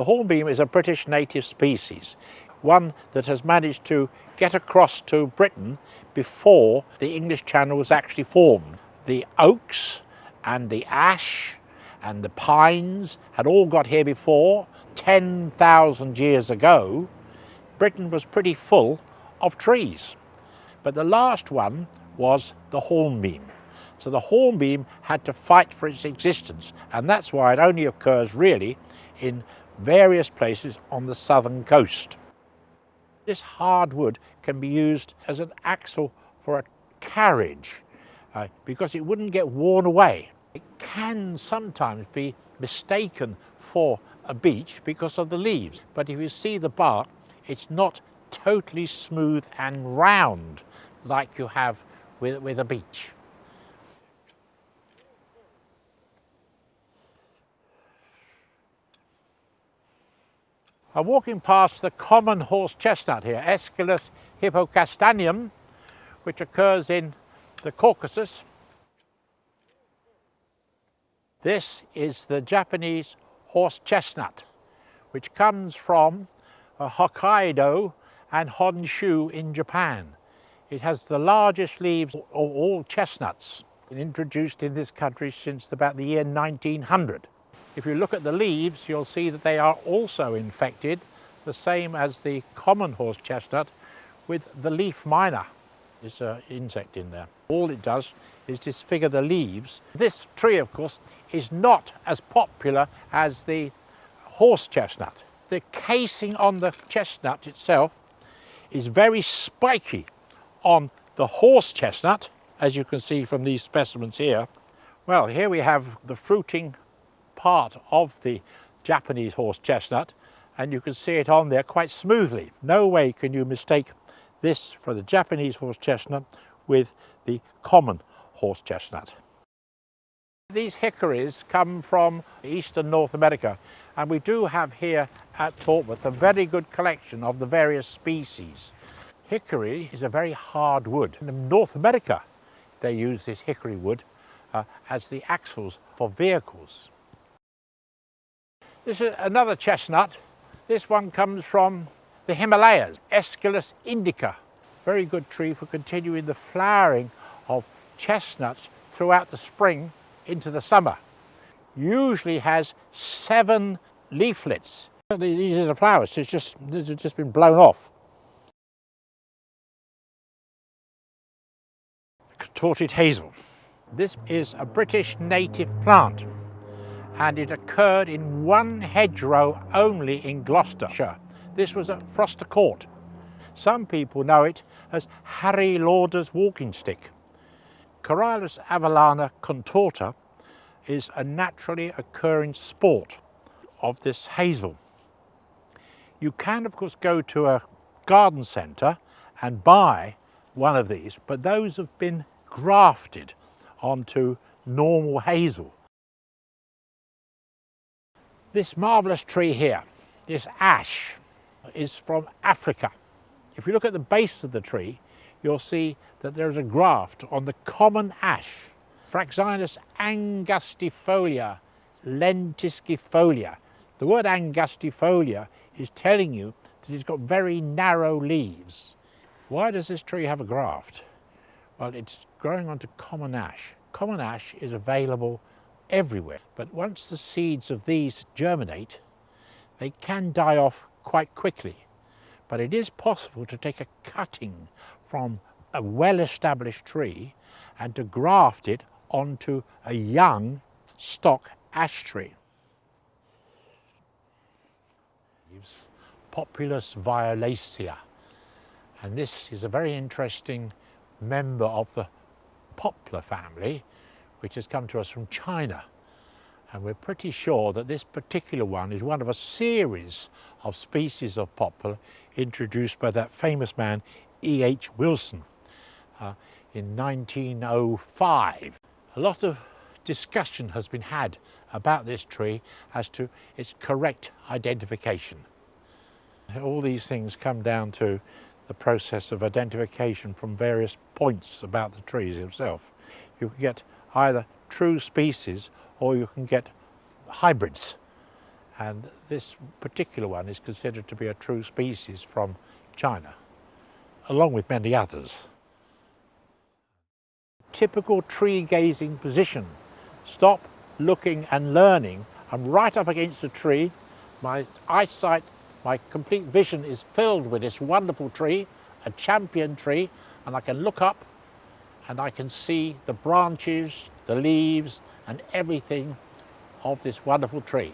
The hornbeam is a British native species, one that has managed to get across to Britain before the English Channel was actually formed. The oaks and the ash and the pines had all got here before. 10,000 years ago, Britain was pretty full of trees. But the last one was the hornbeam. So the hornbeam had to fight for its existence, and that's why it only occurs really in various places on the southern coast. This hardwood can be used as an axle for a carriage because it wouldn't get worn away. It can sometimes be mistaken for a beech because of the leaves, but if you see the bark, it's not totally smooth and round like you have with a beech. I'm walking past the common horse chestnut here, Aesculus hippocastaneum, which occurs in the Caucasus. This is the Japanese horse chestnut, which comes from Hokkaido and Honshu in Japan. It has the largest leaves of all chestnuts, introduced in this country since about the year 1900. If you look at the leaves, you'll see that they are also infected, the same as the common horse chestnut, with the leaf miner. There's an insect in there. All it does is disfigure the leaves. This tree, of course, is not as popular as the horse chestnut. The casing on the chestnut itself is very spiky on the horse chestnut, as you can see from these specimens here. Well, here we have the fruiting part of the Japanese horse chestnut, and you can see it on there quite smoothly. No way can you mistake this for the Japanese horse chestnut with the common horse chestnut. These hickories come from eastern North America, and we do have here at Tortworth a very good collection of the various species. Hickory is a very hard wood. In North America they use this hickory wood as the axles for vehicles. This is another chestnut. This one comes from the Himalayas, Aesculus indica. Very good tree for continuing the flowering of chestnuts throughout the spring into the summer. Usually has 7 leaflets. These are the flowers, they've just been blown off. Contorted hazel. This is a British native plant, and it occurred in one hedgerow only in Gloucestershire. This was at Froster Court. Some people know it as Harry Lauder's walking stick. Corylus avellana contorta is a naturally occurring sport of this hazel. You can, of course, go to a garden centre and buy one of these, but those have been grafted onto normal hazel. This marvellous tree here, this ash, is from Africa. If you look at the base of the tree, you'll see that there is a graft on the common ash, Fraxinus Angustifolia, lentiscifolia. The word Angustifolia is telling you that it's got very narrow leaves. Why does this tree have a graft? Well, it's growing onto common ash. Common ash is available everywhere, but once the seeds of these germinate, they can die off quite quickly. But it is possible to take a cutting from a well-established tree and to graft it onto a young stock ash tree. Populus violacea, and this is a very interesting member of the poplar family, which has come to us from China, and we're pretty sure that this particular one is one of a series of species of poplar introduced by that famous man E.H. Wilson in 1905. A lot of discussion has been had about this tree as to its correct identification. All these things come down to the process of identification from various points about the trees itself. You can get either true species or you can get hybrids, and this particular one is considered to be a true species from China, along with many others. Typical tree gazing position. Stop, looking and learning. I'm right up against the tree. My eyesight, my complete vision is filled with this wonderful tree, a champion tree, and I can look up and I can see the branches, the leaves and everything of this wonderful tree.